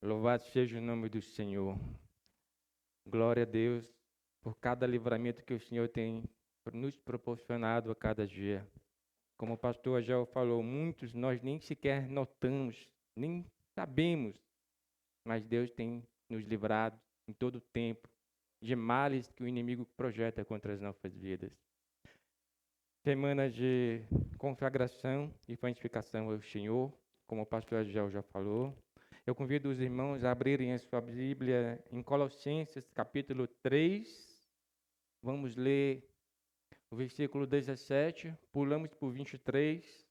Louvado seja o nome do Senhor. Glória a Deus por cada livramento que o Senhor tem nos proporcionado a cada dia. Como o pastor Agel falou, muitos nós nem sequer notamos, nem sabemos, mas Deus tem nos livrado em todo o tempo de males que o inimigo projeta contra as nossas vidas. Semana de consagração e santificação ao Senhor, como o pastor Agel já falou. Eu convido os irmãos a abrirem a sua Bíblia em Colossenses, capítulo 3. Vamos ler o versículo 17, pulamos para o 23.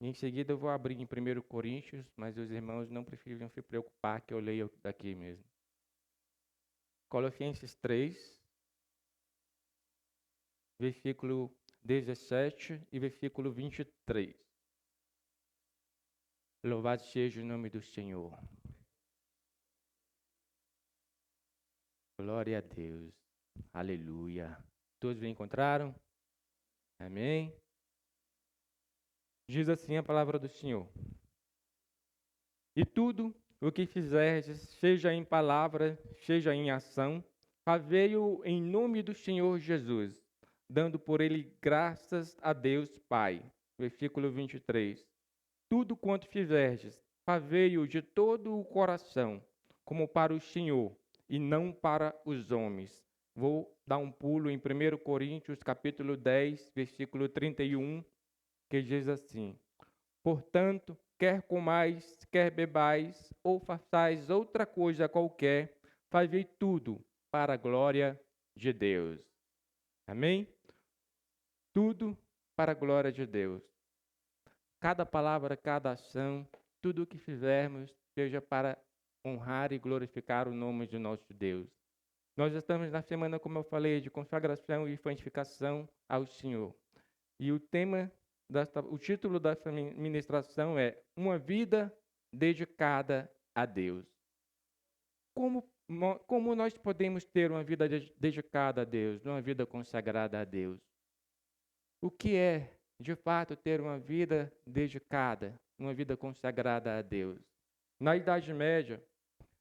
E em seguida eu vou abrir em 1 Coríntios, mas os irmãos não precisam se preocupar que eu leio daqui mesmo. Colossenses 3, versículo 17 e versículo 23. Louvado seja o nome do Senhor. Glória a Deus. Aleluia. Todos me encontraram? Amém? Diz assim a palavra do Senhor. E tudo o que fizerdes, seja em palavra, seja em ação, fazei-o em nome do Senhor Jesus, dando por ele graças a Deus Pai. Versículo 23. Tudo quanto fizerdes, fazei-o de todo o coração, como para o Senhor, e não para os homens. Vou dar um pulo em 1 Coríntios, capítulo 10, versículo 31, que diz assim: Portanto, quer comais, quer bebais, ou façais outra coisa qualquer, fazei tudo para a glória de Deus. Amém? Tudo para a glória de Deus. Cada palavra, cada ação, tudo o que fizermos, seja para honrar e glorificar o nome de nosso Deus. Nós estamos na semana, como eu falei, de consagração e santificação ao Senhor. E o título dessa ministração é Uma Vida Dedicada a Deus. Como nós podemos ter uma vida dedicada a Deus, uma vida consagrada a Deus? O que é, de fato, ter uma vida dedicada, uma vida consagrada a Deus? Na Idade Média,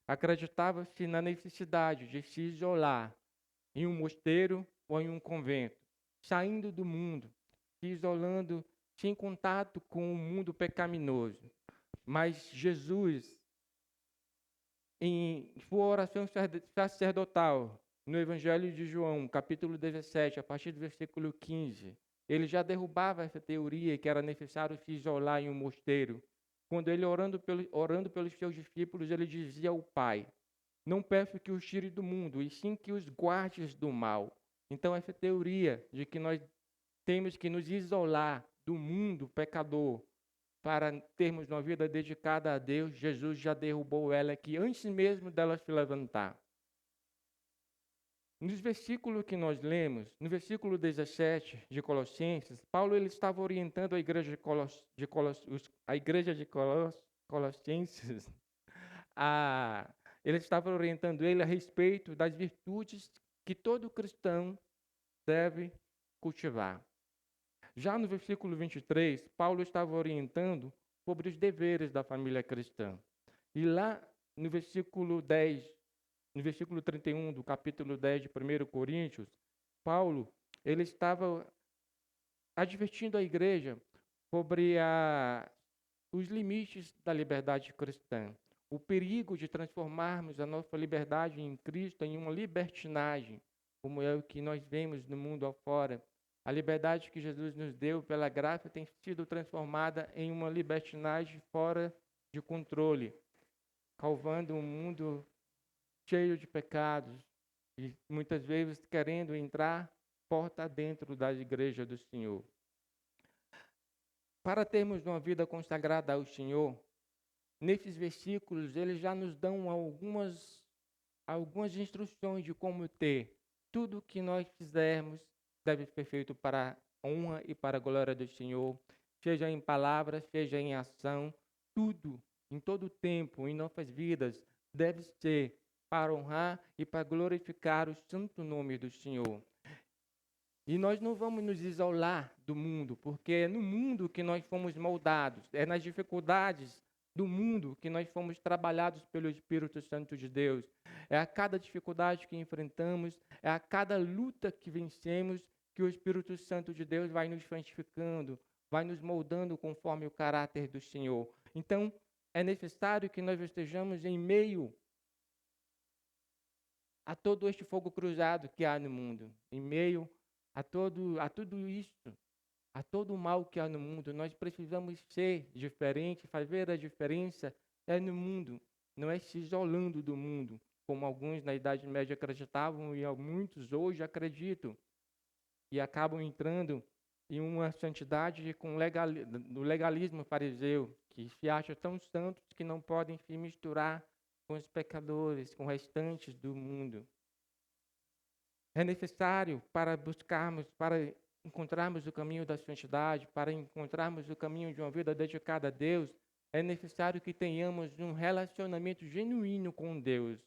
acreditava-se na necessidade de se isolar em um mosteiro ou em um convento, saindo do mundo, se isolando, sem contato com o mundo pecaminoso. Mas Jesus, em sua oração sacerdotal, no Evangelho de João, capítulo 17, a partir do versículo 15, ele já derrubava essa teoria que era necessário se isolar em um mosteiro. Quando ele, orando pelos seus discípulos, ele dizia ao Pai: Não peço que os tire do mundo, e sim que os guardes do mal. Então, essa teoria de que nós temos que nos isolar do mundo pecador para termos uma vida dedicada a Deus, Jesus já derrubou ela aqui antes mesmo dela se levantar. Nos versículos que nós lemos, no versículo 17 de Colossenses, Paulo ele estava orientando a igreja de Colossenses, ele estava orientando ele a respeito das virtudes que todo cristão deve cultivar. Já no versículo 23, Paulo estava orientando sobre os deveres da família cristã. E lá no versículo 10, no versículo 31 do capítulo 10 de 1 Coríntios, Paulo ele estava advertindo a igreja sobre os limites da liberdade cristã, o perigo de transformarmos a nossa liberdade em Cristo em uma libertinagem, como é o que nós vemos no mundo afora. A liberdade que Jesus nos deu pela graça tem sido transformada em uma libertinagem fora de controle, causando um mundo cheio de pecados e muitas vezes querendo entrar porta dentro da igreja do Senhor. Para termos uma vida consagrada ao Senhor, nesses versículos eles já nos dão algumas instruções de como ter. Tudo que nós fizermos deve ser feito para a honra e para a glória do Senhor, seja em palavra, seja em ação, tudo, em todo tempo, em nossas vidas, deve ser para honrar e para glorificar o santo nome do Senhor. E nós não vamos nos isolar do mundo, porque é no mundo que nós fomos moldados, é nas dificuldades do mundo que nós fomos trabalhados pelo Espírito Santo de Deus. É a cada dificuldade que enfrentamos, é a cada luta que vencemos, que o Espírito Santo de Deus vai nos santificando, vai nos moldando conforme o caráter do Senhor. Então, é necessário que nós estejamos em meio a todo este fogo cruzado que há no mundo, em meio a tudo isso, a todo o mal que há no mundo. Nós precisamos ser diferentes, fazer a diferença é no mundo, não é se isolando do mundo, como alguns na Idade Média acreditavam e muitos hoje acreditam, e acabam entrando em uma santidade com do legalismo fariseu, que se acham tão santos que não podem se misturar com os pecadores, com os restantes do mundo. É necessário para buscarmos, para encontrarmos o caminho da santidade, para encontrarmos o caminho de uma vida dedicada a Deus, é necessário que tenhamos um relacionamento genuíno com Deus,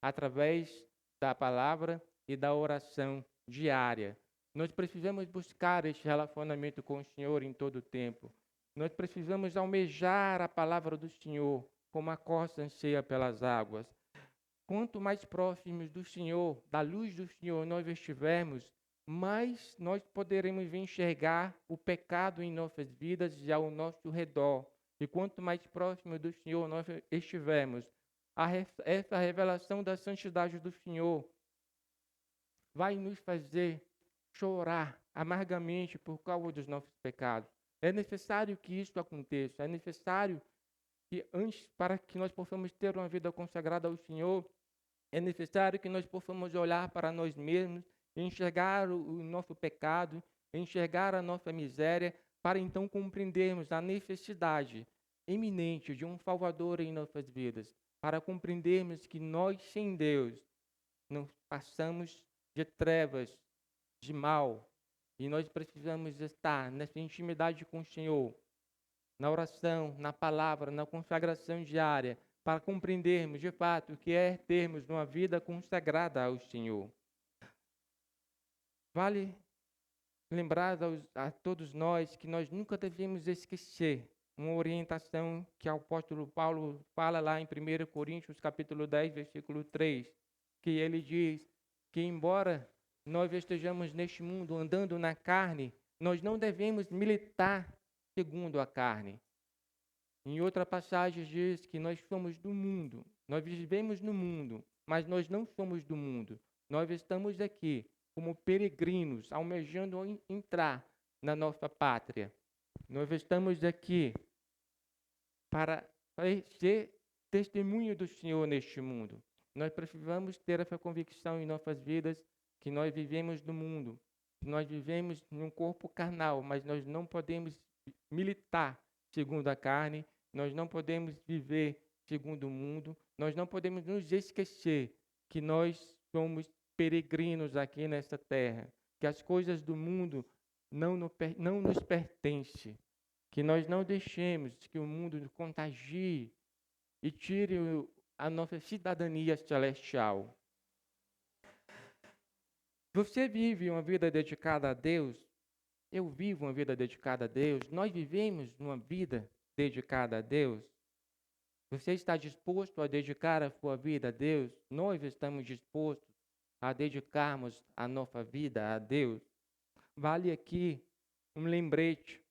através da palavra e da oração diária. Nós precisamos buscar este relacionamento com o Senhor em todo o tempo. Nós precisamos almejar a palavra do Senhor, como a corça anseia pelas águas. Quanto mais próximos do Senhor, da luz do Senhor nós estivermos, mais nós poderemos enxergar o pecado em nossas vidas e ao nosso redor. E quanto mais próximos do Senhor nós estivermos, essa revelação da santidade do Senhor vai nos fazer chorar amargamente por causa dos nossos pecados. É necessário que isso aconteça, é necessário que antes, para que nós possamos ter uma vida consagrada ao Senhor, é necessário que nós possamos olhar para nós mesmos, enxergar o nosso pecado, enxergar a nossa miséria, para então compreendermos a necessidade iminente de um Salvador em nossas vidas, para compreendermos que nós, sem Deus, não passamos de trevas, de mal, e nós precisamos estar nessa intimidade com o Senhor, na oração, na palavra, na consagração diária, para compreendermos de fato o que é termos uma vida consagrada ao Senhor. Vale lembrar a todos nós que nós nunca devemos esquecer uma orientação que o apóstolo Paulo fala lá em 1 Coríntios capítulo 10, versículo 3, que ele diz que embora nós estejamos neste mundo andando na carne, nós não devemos militar segundo a carne. Em outra passagem diz que nós somos do mundo, nós vivemos no mundo, mas nós não somos do mundo. Nós estamos aqui como peregrinos, almejando entrar na nossa pátria. Nós estamos aqui para ser testemunho do Senhor neste mundo. Nós precisamos ter essa convicção em nossas vidas que nós vivemos no mundo, que nós vivemos num corpo carnal, mas nós não podemos militar segundo a carne, nós não podemos viver segundo o mundo, nós não podemos nos esquecer que nós somos peregrinos aqui nesta terra, que as coisas do mundo não nos pertencem, que nós não deixemos que o mundo nos contagie e tire a nossa cidadania celestial. Você vive uma vida dedicada a Deus? Eu vivo uma vida dedicada a Deus? Nós vivemos uma vida dedicada a Deus? Você está disposto a dedicar a sua vida a Deus? Nós estamos dispostos a dedicarmos a nossa vida a Deus? Vale aqui um lembrete.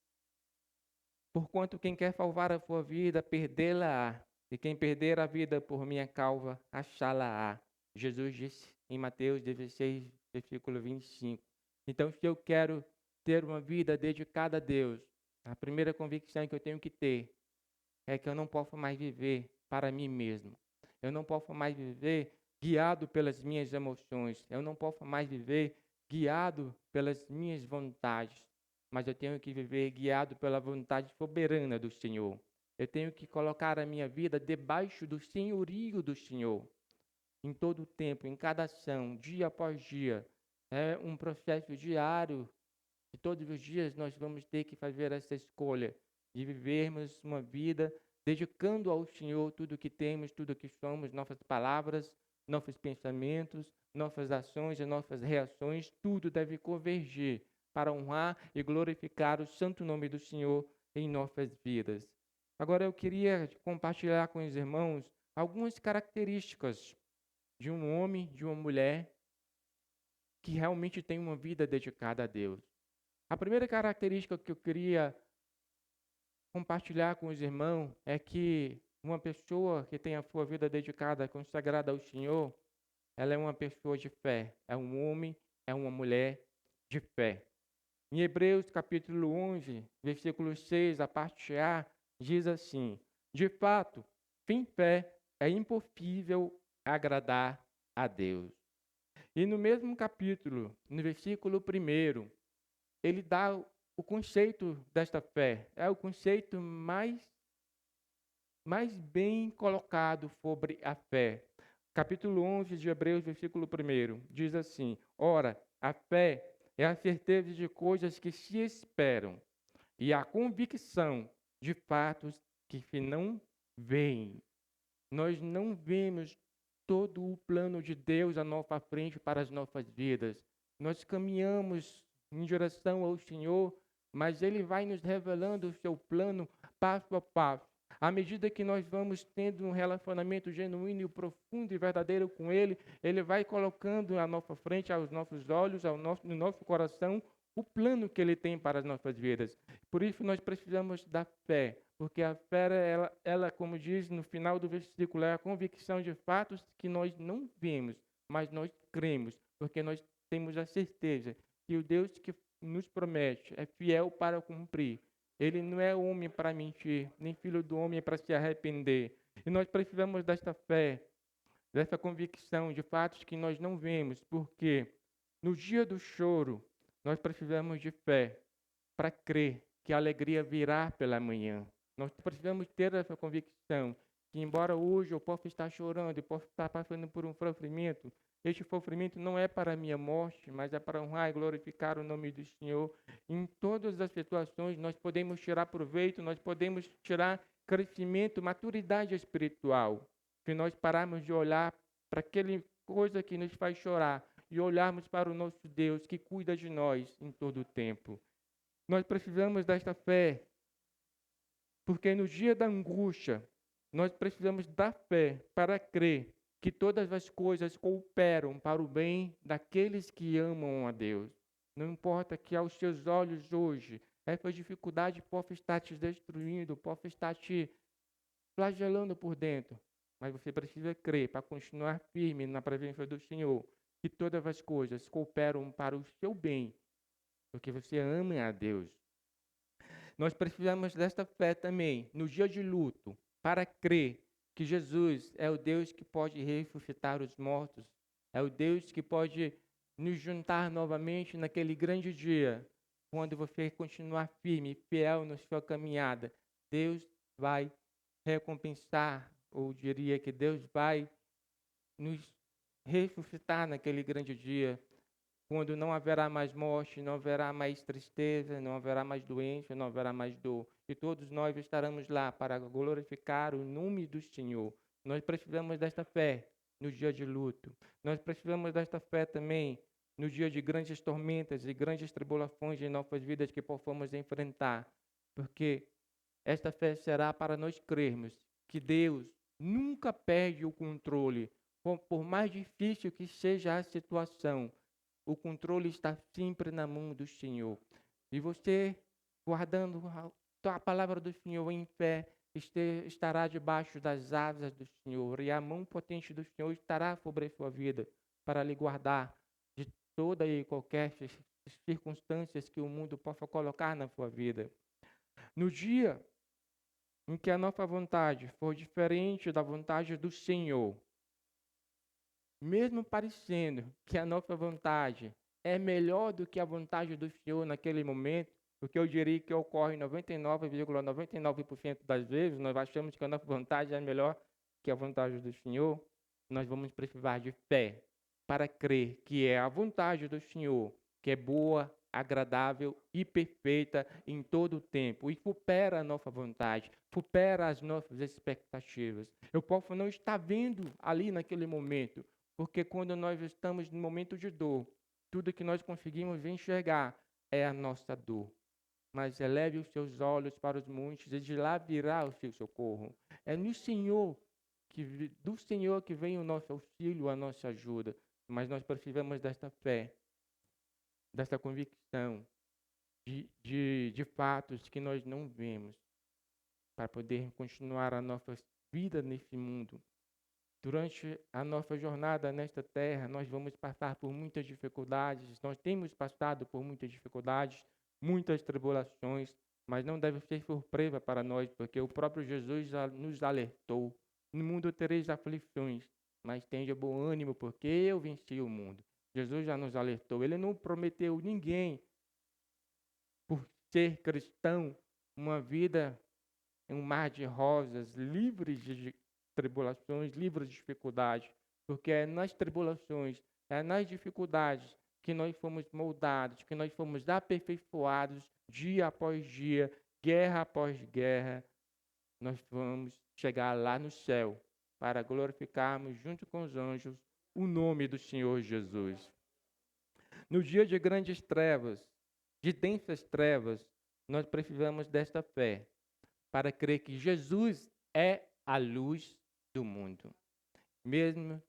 Porquanto quem quer salvar a sua vida, perdê-la-á. E quem perder a vida por minha causa, achá-la-á. Jesus disse em Mateus 16, versículo 25. Então, se eu quero ter uma vida dedicada a Deus, a primeira convicção que eu tenho que ter é que eu não posso mais viver para mim mesmo. Eu não posso mais viver guiado pelas minhas emoções. Eu não posso mais viver guiado pelas minhas vontades. Mas eu tenho que viver guiado pela vontade soberana do Senhor. Eu tenho que colocar a minha vida debaixo do senhorio do Senhor. Em todo o tempo, em cada ação, dia após dia. É um processo diário. E todos os dias nós vamos ter que fazer essa escolha de vivermos uma vida dedicando ao Senhor tudo o que temos, tudo o que somos, nossas palavras, nossos pensamentos, nossas ações e nossas reações, tudo deve convergir para honrar e glorificar o santo nome do Senhor em nossas vidas. Agora eu queria compartilhar com os irmãos algumas características de um homem, de uma mulher que realmente tem uma vida dedicada a Deus. A primeira característica que eu queria compartilhar com os irmãos é que uma pessoa que tem a sua vida dedicada, consagrada ao Senhor, ela é uma pessoa de fé, é um homem, é uma mulher de fé. Em Hebreus capítulo 11, versículo 6, a parte A, diz assim: de fato, sem fé é impossível agradar a Deus. E no mesmo capítulo, no versículo 1, ele dá o conceito desta fé. É o conceito mais bem colocado sobre a fé. Capítulo 11 de Hebreus, versículo 1, diz assim: ora, a fé é a certeza de coisas que se esperam e a convicção de fatos que se não veem. Nós não vemos todo o plano de Deus à nossa frente para as nossas vidas. Nós caminhamos em direção ao Senhor, mas Ele vai nos revelando o seu plano passo a passo. À medida que nós vamos tendo um relacionamento genuíno, profundo e verdadeiro com Ele, Ele vai colocando à nossa frente, aos nossos olhos, no nosso coração, o plano que Ele tem para as nossas vidas. Por isso nós precisamos da fé, porque a fé, ela, como diz no final do versículo, é a convicção de fatos que nós não vemos, mas nós cremos, porque nós temos a certeza que o Deus que nos promete é fiel para cumprir. Ele não é homem para mentir, nem filho do homem para se arrepender. E nós precisamos desta fé, dessa convicção de fatos que nós não vemos, porque no dia do choro, nós precisamos de fé para crer que a alegria virá pela manhã. Nós precisamos ter essa convicção que, embora hoje eu possa estar chorando e possa estar passando por um sofrimento, este sofrimento não é para a minha morte, mas é para honrar e glorificar o nome do Senhor. Em todas as situações, nós podemos tirar proveito, nós podemos tirar crescimento, maturidade espiritual. Se nós pararmos de olhar para aquela coisa que nos faz chorar e olharmos para o nosso Deus que cuida de nós em todo o tempo. Nós precisamos desta fé, porque no dia da angústia, nós precisamos da fé para crer que todas as coisas cooperam para o bem daqueles que amam a Deus. Não importa que aos seus olhos hoje, essa dificuldade possa estar te destruindo, possa estar te flagelando por dentro, mas você precisa crer para continuar firme na presença do Senhor, que todas as coisas cooperam para o seu bem, porque você ama a Deus. Nós precisamos desta fé também, no dia de luto, para crer que Jesus é o Deus que pode ressuscitar os mortos, é o Deus que pode nos juntar novamente naquele grande dia, quando você continuar firme e fiel na sua caminhada. Deus vai recompensar, ou diria que Deus vai nos ressuscitar naquele grande dia, quando não haverá mais morte, não haverá mais tristeza, não haverá mais doença, não haverá mais dor. E todos nós estaremos lá para glorificar o nome do Senhor. Nós precisamos desta fé no dia de luto. Nós precisamos desta fé também no dia de grandes tormentas e grandes tribulações em nossas vidas que possamos enfrentar. Porque esta fé será para nós crermos que Deus nunca perde o controle, por mais difícil que seja a situação. O controle está sempre na mão do Senhor. E você, guardando a palavra do Senhor em fé, estará debaixo das asas do Senhor. E a mão potente do Senhor estará sobre a sua vida para lhe guardar de toda e qualquer circunstâncias que o mundo possa colocar na sua vida. No dia em que a nossa vontade for diferente da vontade do Senhor, mesmo parecendo que a nossa vontade é melhor do que a vontade do Senhor naquele momento, o que eu diria que ocorre 99,99% das vezes, nós achamos que a nossa vontade é melhor que a vontade do Senhor, nós vamos precisar de fé para crer que é a vontade do Senhor, que é boa, agradável e perfeita em todo o tempo, e supera a nossa vontade, supera as nossas expectativas. Eu posso não estar vendo ali naquele momento, porque quando nós estamos no momento de dor, tudo que nós conseguimos enxergar é a nossa dor. mas eleve os seus olhos para os montes, e de lá virá o seu socorro. É no Senhor, do Senhor que vem o nosso auxílio, a nossa ajuda, mas nós precisamos desta fé, desta convicção de fatos que nós não vemos, para poder continuar a nossa vida nesse mundo. Durante a nossa jornada nesta terra, nós vamos passar por muitas dificuldades, nós temos passado por muitas dificuldades, muitas tribulações, mas não deve ser surpresa para nós, porque o próprio Jesus já nos alertou. No mundo tereis aflições, mas tenha bom ânimo, porque eu venci o mundo. Jesus já nos alertou, ele não prometeu ninguém, por ser cristão, uma vida em um mar de rosas, livres de tribulações, livres de dificuldades, porque é nas tribulações, é nas dificuldades que nós fomos moldados, que nós fomos aperfeiçoados dia após dia, guerra após guerra, nós vamos chegar lá no céu para glorificarmos junto com os anjos o nome do Senhor Jesus. No dia de grandes trevas, de densas trevas, nós precisamos desta fé, para crer que Jesus é a luz do mundo. Mesmo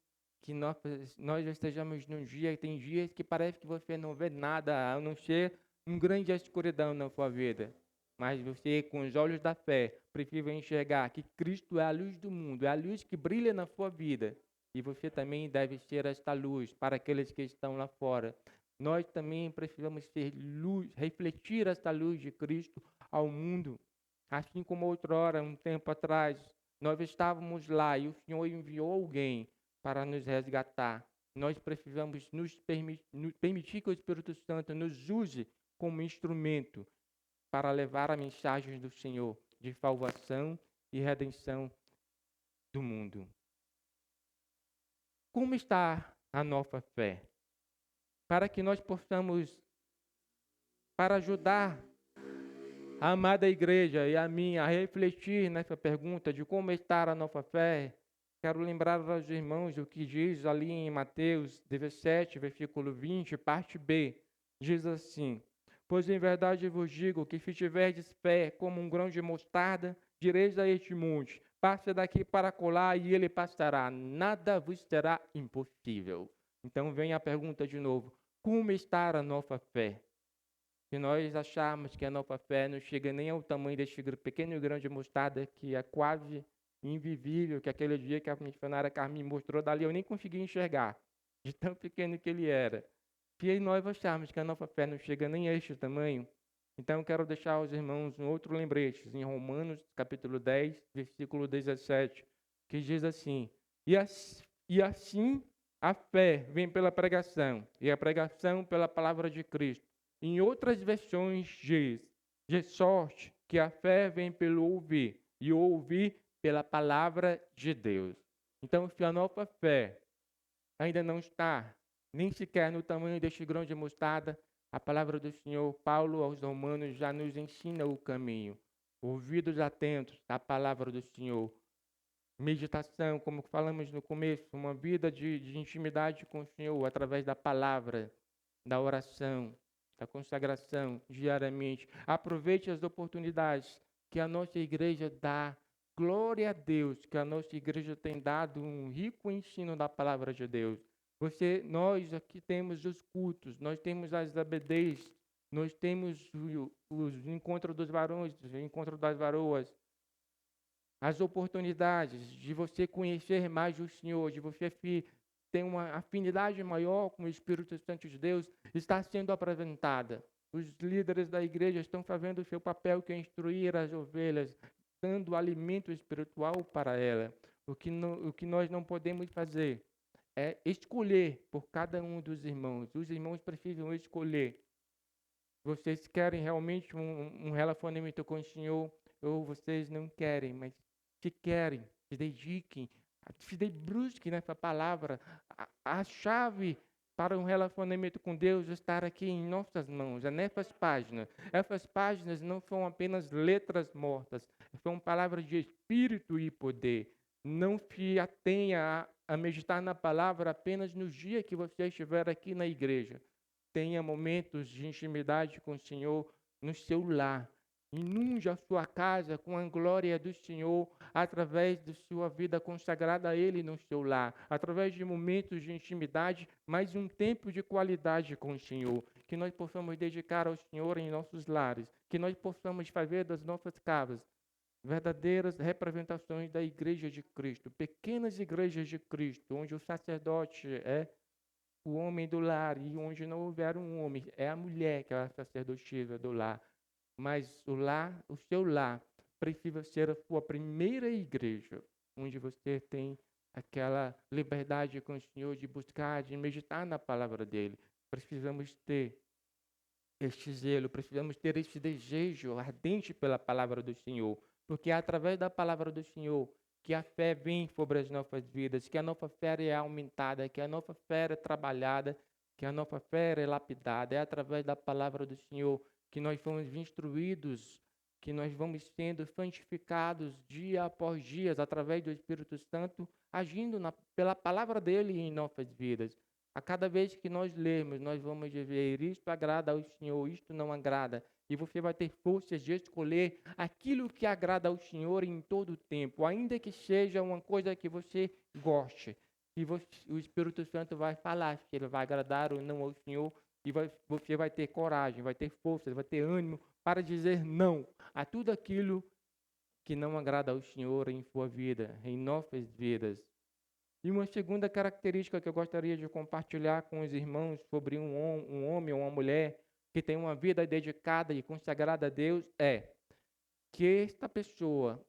que nós estejamos num dia, tem dias que parece que você não vê nada, a não ser uma grande escuridão na sua vida. Mas você, com os olhos da fé, precisa enxergar que Cristo é a luz do mundo, é a luz que brilha na sua vida. E você também deve ser esta luz para aqueles que estão lá fora. Nós também precisamos ser luz, refletir esta luz de Cristo ao mundo. Assim como outrora, um tempo atrás, nós estávamos lá e o Senhor enviou alguém para nos resgatar. Nós precisamos nos permitir que o Espírito Santo nos use como instrumento para levar a mensagem do Senhor de salvação e redenção do mundo. Como está a nossa fé? Para que nós possamos, para ajudar a amada igreja e a mim a refletir nessa pergunta de como está a nossa fé, quero lembrar aos irmãos o que diz ali em Mateus 17, versículo 20, parte B. Diz assim: pois em verdade vos digo que se tiverdes fé como um grão de mostarda, direis a este monte, passe daqui para colar e ele passará, nada vos será impossível. Então vem a pergunta de novo: como está a nossa fé? Se nós acharmos que a nossa fé não chega nem ao tamanho deste pequeno grão de mostarda, que é quase invisível, que aquele dia que a missionária Carmen mostrou dali, eu nem consegui enxergar, de tão pequeno que ele era. Se nós acharmos que a nossa fé não chega nem a este tamanho, então eu quero deixar aos irmãos um outro lembrete, em Romanos, capítulo 10, versículo 17, que diz assim: e assim a fé vem pela pregação, e a pregação pela palavra de Cristo. Em outras versões diz: de sorte que a fé vem pelo ouvir, e ouvir pela palavra de Deus. Então, se a nossa fé ainda não está nem sequer no tamanho deste grão de mostarda, a palavra do Senhor, Paulo aos Romanos, já nos ensina o caminho. Ouvidos atentos à palavra do Senhor. Meditação, como falamos no começo, uma vida de intimidade com o Senhor através da palavra, da oração, da consagração diariamente. Aproveite as oportunidades que a nossa igreja dá. Glória a Deus que a nossa igreja tem dado um rico ensino da palavra de Deus. Nós aqui temos os cultos, nós temos as ABDs, nós temos os encontros dos varões, o encontro das varoas, as oportunidades de você conhecer mais o Senhor, de você ter uma afinidade maior com o Espírito Santo de Deus, está sendo apresentada. Os líderes da igreja estão fazendo o seu papel, que é instruir as ovelhas, dando alimento espiritual para ela. O que nós não podemos fazer é escolher por cada um dos irmãos. Os irmãos precisam escolher. Vocês querem realmente um relacionamento com o Senhor, ou vocês não querem, mas se querem, se dediquem, se busquem nessa palavra. A chave para um relacionamento com Deus está aqui em nossas mãos, é nessas páginas. Essas páginas não são apenas letras mortas, são palavras de espírito e poder. Não se atenha a meditar na palavra apenas nos dias que você estiver aqui na igreja. Tenha momentos de intimidade com o Senhor no seu lar. Inunde a sua casa com a glória do Senhor através da sua vida consagrada a Ele no seu lar, através de momentos de intimidade, mas um tempo de qualidade com o Senhor. Que nós possamos dedicar ao Senhor em nossos lares, que nós possamos fazer das nossas casas verdadeiras representações da Igreja de Cristo, pequenas igrejas de Cristo, onde o sacerdote é o homem do lar e onde não houver um homem, é a mulher que é a sacerdotisa do lar. Mas o lar, o seu lar, precisa ser a sua primeira igreja, onde você tem aquela liberdade com o Senhor de buscar, de meditar na palavra dele. Precisamos ter este zelo, precisamos ter este desejo ardente pela palavra do Senhor, porque é através da palavra do Senhor que a fé vem sobre as nossas vidas, que a nossa fé é aumentada, que a nossa fé é trabalhada, que a nossa fé é lapidada. É através da palavra do Senhor que nós fomos instruídos, que nós vamos sendo santificados dia após dia, através do Espírito Santo, agindo pela palavra dele em nossas vidas. A cada vez que nós lermos, nós vamos ver isto agrada ao Senhor, isto não agrada. E você vai ter forças de escolher aquilo que agrada ao Senhor em todo o tempo, ainda que seja uma coisa que você goste. E o Espírito Santo vai falar se ele vai agradar ou não ao Senhor. E você vai ter coragem, vai ter forças, vai ter ânimo para dizer não a tudo aquilo que não agrada ao Senhor em sua vida, em nossas vidas. E uma segunda característica que eu gostaria de compartilhar com os irmãos sobre um homem ou uma mulher que tem uma vida dedicada e consagrada a Deus é que esta pessoa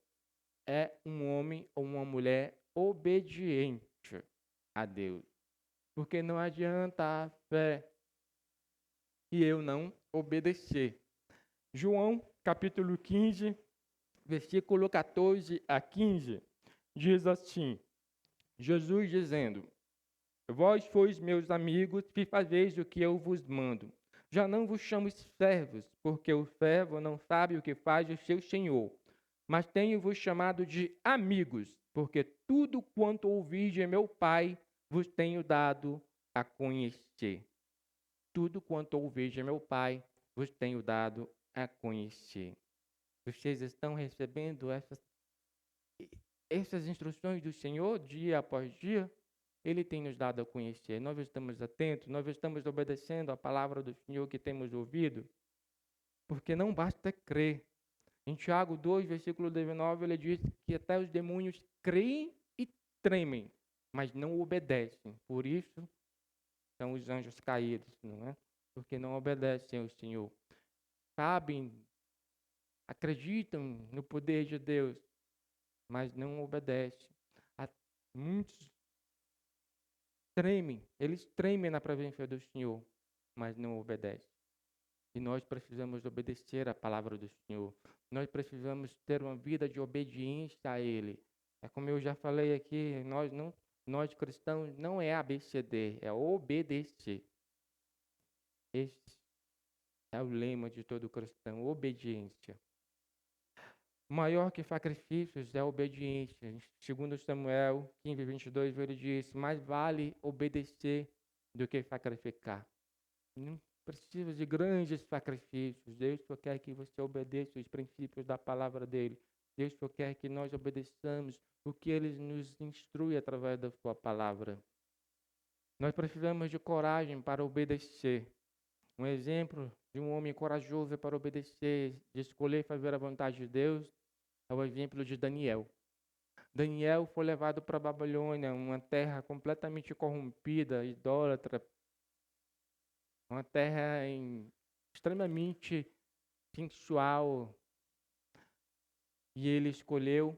é um homem ou uma mulher obediente a Deus. Porque não adianta a fé e eu não obedecer. João, capítulo 15, versículo 14 a 15, diz assim: Jesus dizendo: Vós sois meus amigos, e fazeis o que eu vos mando. Já não vos chamo servos, porque o servo não sabe o que faz o seu senhor. Mas tenho-vos chamado de amigos, porque tudo quanto ouvi de meu Pai vos tenho dado a conhecer. Tudo quanto ouvi de meu Pai vos tenho dado a conhecer. Vocês estão recebendo essas instruções do Senhor dia após dia? Ele tem nos dado a conhecer. Nós estamos atentos, nós estamos obedecendo a palavra do Senhor que temos ouvido, porque não basta crer. Em Tiago 2, versículo 19, ele diz que até os demônios creem e tremem, mas não obedecem. Por isso são os anjos caídos, não é? Porque não obedecem ao Senhor. Sabem, acreditam no poder de Deus, mas não obedecem. Muitos tremem, eles tremem na presença do Senhor, mas não obedecem. E nós precisamos obedecer a palavra do Senhor. Nós precisamos ter uma vida de obediência a Ele. É como eu já falei aqui, nós cristãos não é ABCD, é obedecer. Esse é o lema de todo cristão, obediência. Maior que sacrifícios é a obediência. Segundo Samuel 15, 22, ele diz: mais vale obedecer do que sacrificar. Não precisa de grandes sacrifícios. Deus só quer que você obedeça os princípios da palavra dele. Deus só quer que nós obedeçamos o que ele nos instrui através da sua palavra. Nós precisamos de coragem para obedecer. Um exemplo de um homem corajoso para obedecer, de escolher fazer a vontade de Deus, é o exemplo de Daniel. Daniel foi levado para a Babilônia, uma terra completamente corrompida, idólatra, uma terra extremamente sensual. E ele escolheu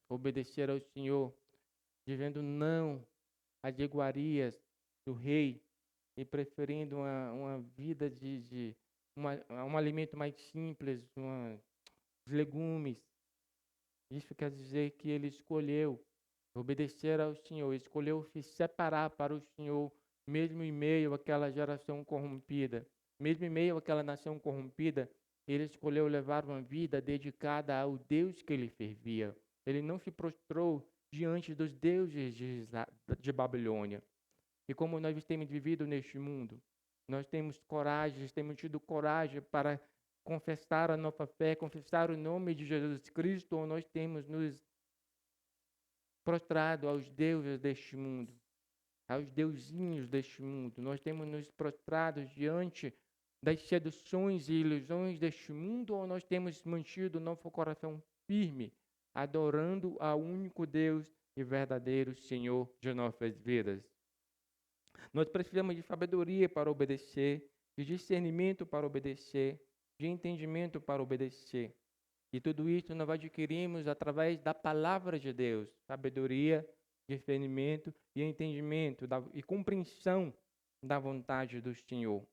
obedecer ao Senhor, dizendo não às iguarias do rei e preferindo uma vida um alimento mais simples, os legumes. Isso quer dizer que ele escolheu obedecer ao Senhor, escolheu se separar para o Senhor, mesmo em meio àquela geração corrompida, mesmo em meio àquela nação corrompida, ele escolheu levar uma vida dedicada ao Deus que ele servia. Ele não se prostrou diante dos deuses de Babilônia. E como nós temos vivido neste mundo, nós temos tido coragem para confessar a nossa fé, confessar o nome de Jesus Cristo, ou nós temos nos prostrado aos deuses deste mundo, aos deusinhos deste mundo. Nós temos nos prostrado diante das seduções e ilusões deste mundo, ou nós temos mantido nosso coração firme, adorando ao único Deus e verdadeiro Senhor de nossas vidas. Nós precisamos de sabedoria para obedecer, de discernimento para obedecer, de entendimento para obedecer. E tudo isso nós adquirimos através da palavra de Deus, sabedoria, discernimento e entendimento e compreensão da vontade do Senhor.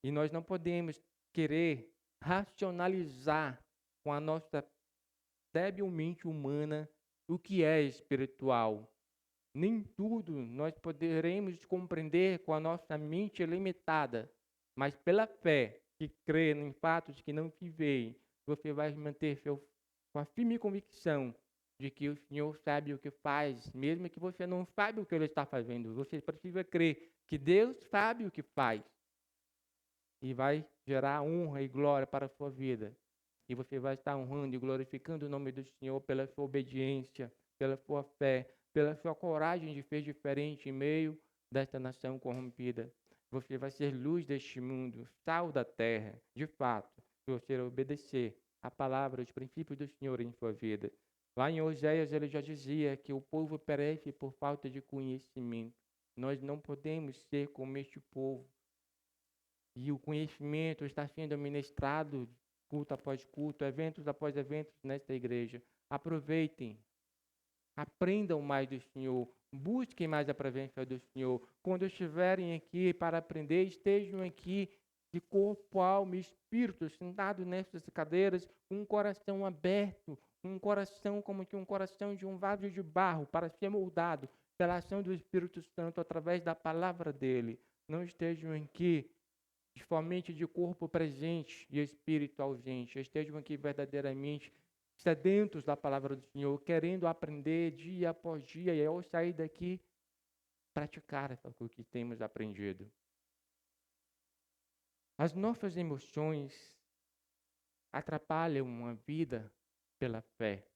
E nós não podemos querer racionalizar com a nossa débil mente humana o que é espiritual. Nem tudo nós poderemos compreender com a nossa mente limitada, mas pela fé que crê em fatos que não se veem, você vai manter com a firme convicção de que o Senhor sabe o que faz, mesmo que você não saiba o que Ele está fazendo. Você precisa crer que Deus sabe o que faz e vai gerar honra e glória para a sua vida. E você vai estar honrando e glorificando o nome do Senhor pela sua obediência, pela sua fé, pela sua coragem de ser diferente em meio desta nação corrompida. Você vai ser luz deste mundo, sal da terra, de fato, se você obedecer a palavra, os princípios do Senhor em sua vida. Lá em Oséias ele já dizia que o povo perece por falta de conhecimento. Nós não podemos ser como este povo. E o conhecimento está sendo ministrado culto após culto, eventos após eventos nesta igreja. Aproveitem, aprendam mais do Senhor, busquem mais a presença do Senhor. Quando estiverem aqui para aprender, estejam aqui de corpo, alma e espírito, sentados nessas cadeiras, com um coração aberto, um coração como que um coração de um vaso de barro para ser moldado pela ação do Espírito Santo através da palavra dele. Não estejam aqui somente de corpo presente e espírito ausente. Estejam aqui verdadeiramente sedentos da palavra do Senhor, querendo aprender dia após dia, e ao sair daqui, praticar o que temos aprendido. As nossas emoções atrapalham uma vida pela fé.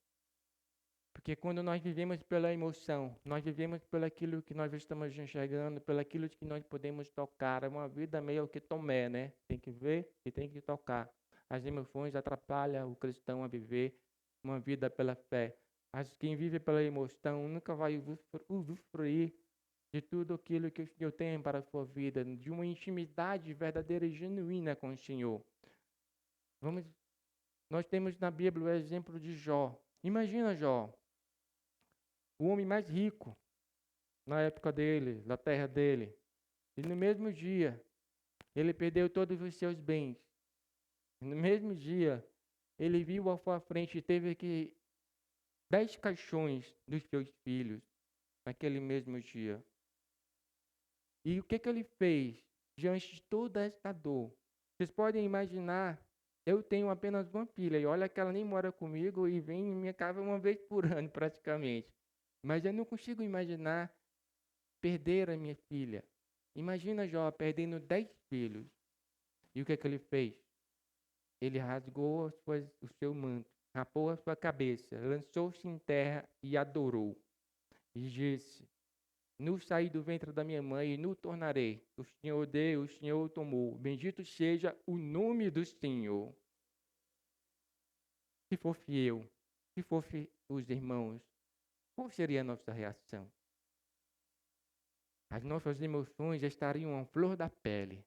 Porque quando nós vivemos pela emoção, nós vivemos pelo aquilo que nós estamos enxergando, pelo aquilo que nós podemos tocar. É uma vida meio que Tomé, né? Tem que ver e tem que tocar. As emoções atrapalham o cristão a viver uma vida pela fé. Quem vive pela emoção nunca vai usufruir de tudo aquilo que o Senhor tem para a sua vida, de uma intimidade verdadeira e genuína com o Senhor. Nós temos na Bíblia o exemplo de Jó. Imagina Jó, o homem mais rico na época dele, da terra dele. E no mesmo dia, ele perdeu todos os seus bens. E no mesmo dia, ele viu à sua frente e teve que 10 caixões dos seus filhos naquele mesmo dia. E o que ele fez diante de toda esta dor? Vocês podem imaginar, eu tenho apenas uma filha, e olha que ela nem mora comigo e vem em minha casa uma vez por ano praticamente. Mas eu não consigo imaginar perder a minha filha. Imagina Jó perdendo 10 filhos. E o que ele fez? Ele rasgou o seu manto, rapou a sua cabeça, lançou-se em terra e adorou. E disse: "No saí do ventre da minha mãe e no tornarei. O Senhor deu, o Senhor tomou. Bendito seja o nome do Senhor." Se fosse eu, se fosse os irmãos, qual seria a nossa reação? As nossas emoções estariam à flor da pele.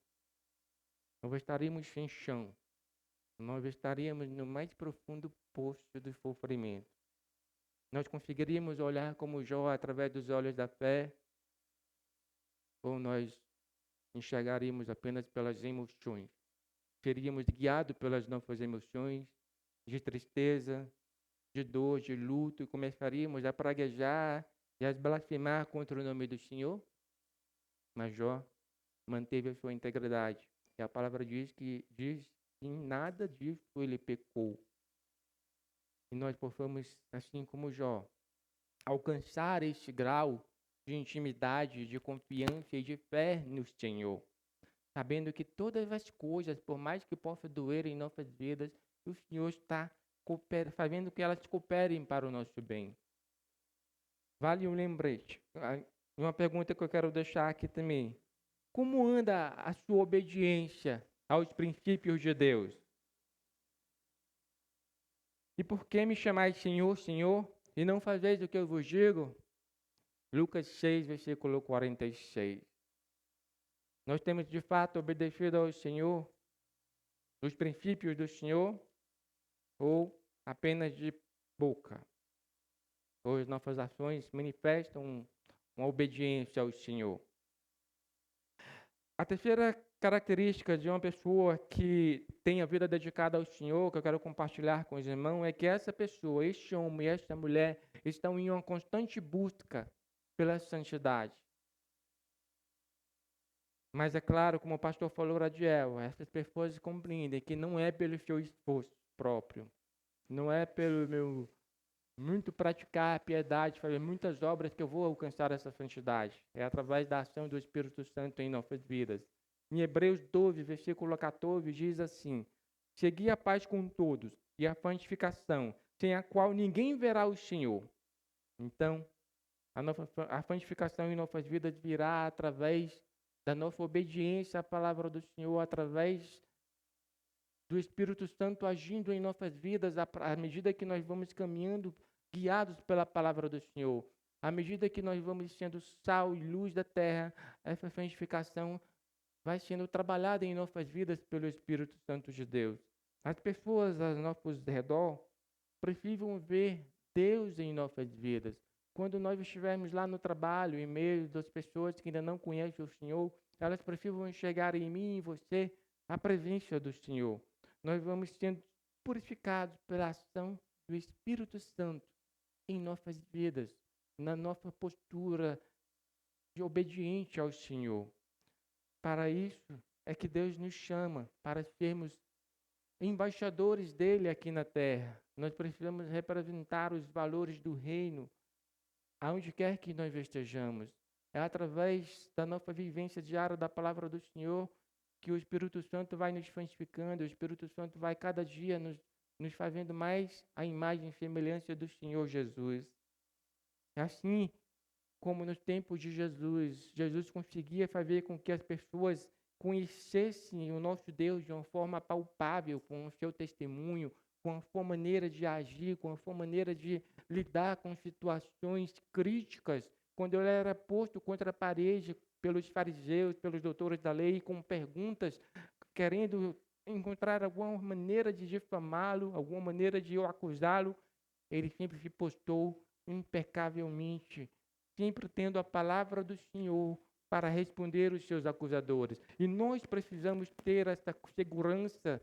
Nós estaríamos sem chão. Nós estaríamos no mais profundo poço do sofrimento. Nós conseguiríamos olhar como Jó através dos olhos da fé, ou nós enxergaríamos apenas pelas emoções. Seríamos guiados pelas nossas emoções de tristeza, de dor, de luto, e começaríamos a praguejar e a blasfemar contra o nome do Senhor. Mas Jó manteve a sua integridade. E a palavra diz que em nada disso ele pecou. E nós possamos, assim como Jó, alcançar este grau de intimidade, de confiança e de fé no Senhor. sabendo que todas as coisas, por mais que possam doer em nossas vidas, o Senhor está fazendo que elas cooperem para o nosso bem. Vale um lembrete. Uma pergunta que eu quero deixar aqui também. Como anda a sua obediência aos princípios de Deus? E por que me chamais Senhor, Senhor, e não fazeis o que eu vos digo? Lucas 6, versículo 46. Nós temos de fato obedecido ao Senhor, os princípios do Senhor, ou apenas de boca? Ou as nossas ações manifestam uma obediência ao Senhor? A terceira característica de uma pessoa que tem a vida dedicada ao Senhor, que eu quero compartilhar com os irmãos, é que essa pessoa, este homem e esta mulher, estão em uma constante busca pela santidade. Mas é claro, como o pastor falou, Radiel, essas pessoas compreendem que não é pelo seu esforço próprio, não é pelo meu muito praticar a piedade, fazer muitas obras que eu vou alcançar essa santidade. É através da ação do Espírito Santo em nossas vidas. Em Hebreus 12, versículo 14, diz assim: segui a paz com todos e a santificação, sem a qual ninguém verá o Senhor. Então, a santificação em nossas vidas virá através da nossa obediência à palavra do Senhor, através do Espírito Santo agindo em nossas vidas à medida que nós vamos caminhando guiados pela palavra do Senhor. À medida que nós vamos sendo sal e luz da terra, essa santificação vai sendo trabalhada em nossas vidas pelo Espírito Santo de Deus. As pessoas ao nosso redor precisam ver Deus em nossas vidas. Quando nós estivermos lá no trabalho, em meio das pessoas que ainda não conhecem o Senhor, elas precisam enxergar em mim e em você a presença do Senhor. Nós vamos sendo purificados pela ação do Espírito Santo em nossas vidas, na nossa postura de obediente ao Senhor. Para isso é que Deus nos chama, para sermos embaixadores dele aqui na terra. Nós precisamos representar os valores do reino aonde quer que nós estejamos. É através da nossa vivência diária da palavra do Senhor que o Espírito Santo vai nos santificando, o Espírito Santo vai cada dia nos fazendo mais a imagem e semelhança do Senhor Jesus. Assim como nos tempos de Jesus, Jesus conseguia fazer com que as pessoas conhecessem o nosso Deus de uma forma palpável, com o seu testemunho, com a sua maneira de agir, com a sua maneira de lidar com situações críticas, quando ele era posto contra a parede pelos fariseus, pelos doutores da lei, com perguntas, querendo encontrar alguma maneira de difamá-lo, alguma maneira de acusá-lo, ele sempre se postou impecavelmente, sempre tendo a palavra do Senhor para responder os seus acusadores. E nós precisamos ter essa segurança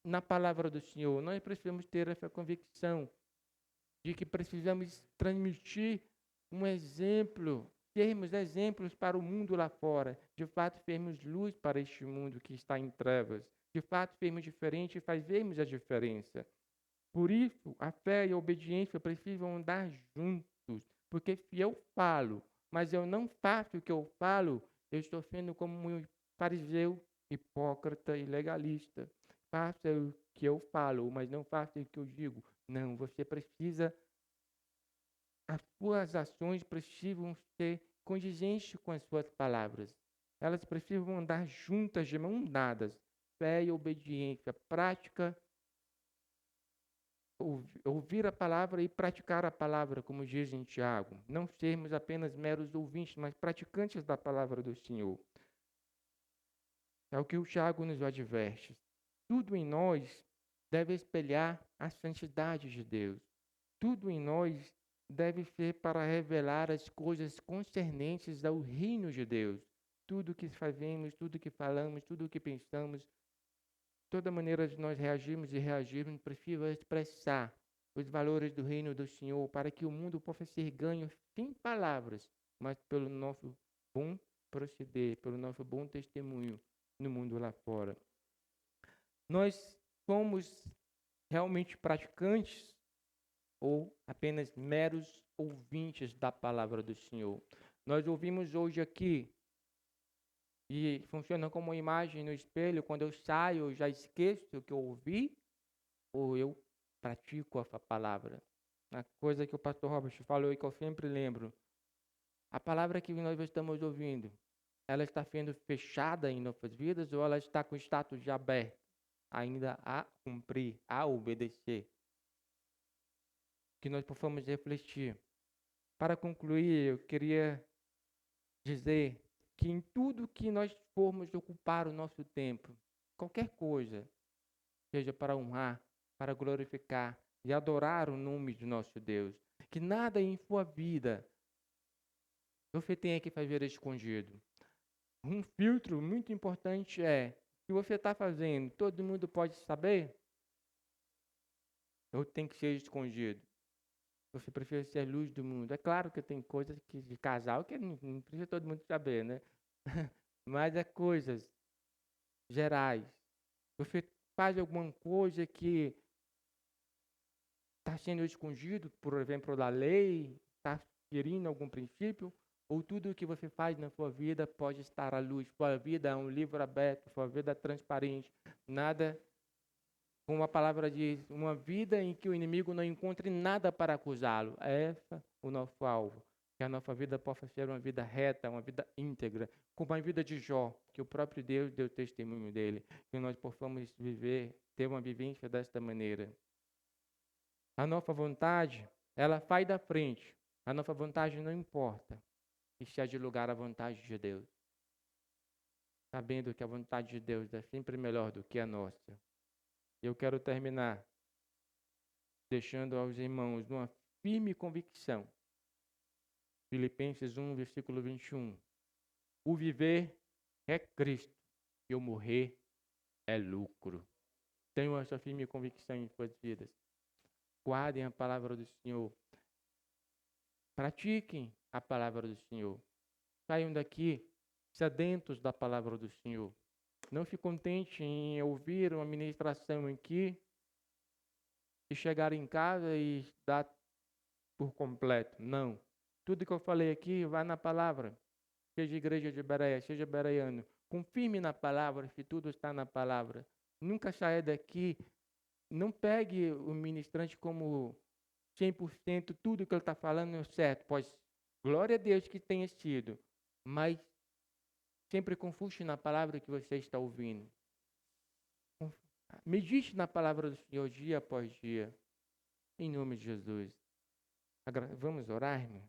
na palavra do Senhor. Nós precisamos ter essa convicção de que precisamos transmitir um exemplo, termos exemplos para o mundo lá fora. De fato, termos luz para este mundo que está em trevas. De fato, sermos diferentes e fazermos a diferença. Por isso, a fé e a obediência precisam andar juntos. Porque se eu falo, mas eu não faço o que eu falo, eu estou sendo como um fariseu, hipócrita e legalista. Faça o que eu falo, mas não faça o que eu digo. Não, você precisa, as suas ações precisam ser condizentes com as suas palavras. Elas precisam andar juntas, de mãos dadas. Fé e obediência, prática, ouvir a palavra e praticar a palavra, como diz em Tiago. Não sermos apenas meros ouvintes, mas praticantes da palavra do Senhor. É o que o Tiago nos adverte. Tudo em nós deve espelhar a santidade de Deus. Tudo em nós deve ser para revelar as coisas concernentes ao reino de Deus. Tudo que fazemos, tudo que falamos, tudo que pensamos, toda maneira de nós reagirmos e reagirmos precisa expressar os valores do reino do Senhor para que o mundo possa ser ganho sem palavras, mas pelo nosso bom proceder, pelo nosso bom testemunho no mundo lá fora. Nós somos realmente praticantes ou apenas meros ouvintes da palavra do Senhor? Nós ouvimos hoje aqui E funciona como uma imagem no espelho. Quando eu saio, eu já esqueço o que eu ouvi, ou eu pratico a palavra. A coisa que o pastor Robert falou e que eu sempre lembro. A palavra que nós estamos ouvindo, ela está sendo fechada em nossas vidas ou ela está com status de aberto, ainda a cumprir, a obedecer? Que nós possamos refletir. Para concluir, eu queria dizer que em tudo que nós formos ocupar o nosso tempo, qualquer coisa, seja para honrar, para glorificar e adorar o nome de nosso Deus, que nada em sua vida você tenha que fazer escondido. Um filtro muito importante é, se você está fazendo, todo mundo pode saber, ou tem que ser escondido? Você precisa ser luz do mundo. É claro que tem coisas que, de casal que não precisa todo mundo saber, né? Mas é coisas gerais. Você faz alguma coisa que está sendo escondido, por exemplo, da lei, está ferindo algum princípio, ou tudo o que você faz na sua vida pode estar à luz. Sua vida é um livro aberto, sua vida é transparente. Nada, como a palavra diz, uma vida em que o inimigo não encontre nada para acusá-lo. É esse o nosso alvo. Que a nossa vida possa ser uma vida reta, uma vida íntegra, como a vida de Jó, que o próprio Deus deu testemunho dele. Que nós possamos viver, ter uma vivência desta maneira. A nossa vontade, ela sai da frente. A nossa vontade não importa. Isso é de lugar à vontade de Deus. Sabendo que a vontade de Deus é sempre melhor do que a nossa. Eu quero terminar deixando aos irmãos uma firme convicção. Filipenses 1, versículo 21. O viver é Cristo e o morrer é lucro. Tenham essa firme convicção em suas vidas. Guardem a palavra do Senhor. Pratiquem a palavra do Senhor. Saiam daqui sedentos da palavra do Senhor. Não se contente em ouvir uma ministração aqui e chegar em casa e dar por completo. Não. Tudo que eu falei aqui vai na palavra. Seja igreja de Bereia, seja bereiano. Confirme na palavra, que tudo está na palavra. Nunca saia daqui. Não pegue o ministrante como 100%, tudo que ele está falando é certo. Pois, glória a Deus que tenha sido. Mas sempre confuste na palavra que você está ouvindo. Medite na palavra do Senhor dia após dia. Em nome de Jesus. Vamos orar, irmão?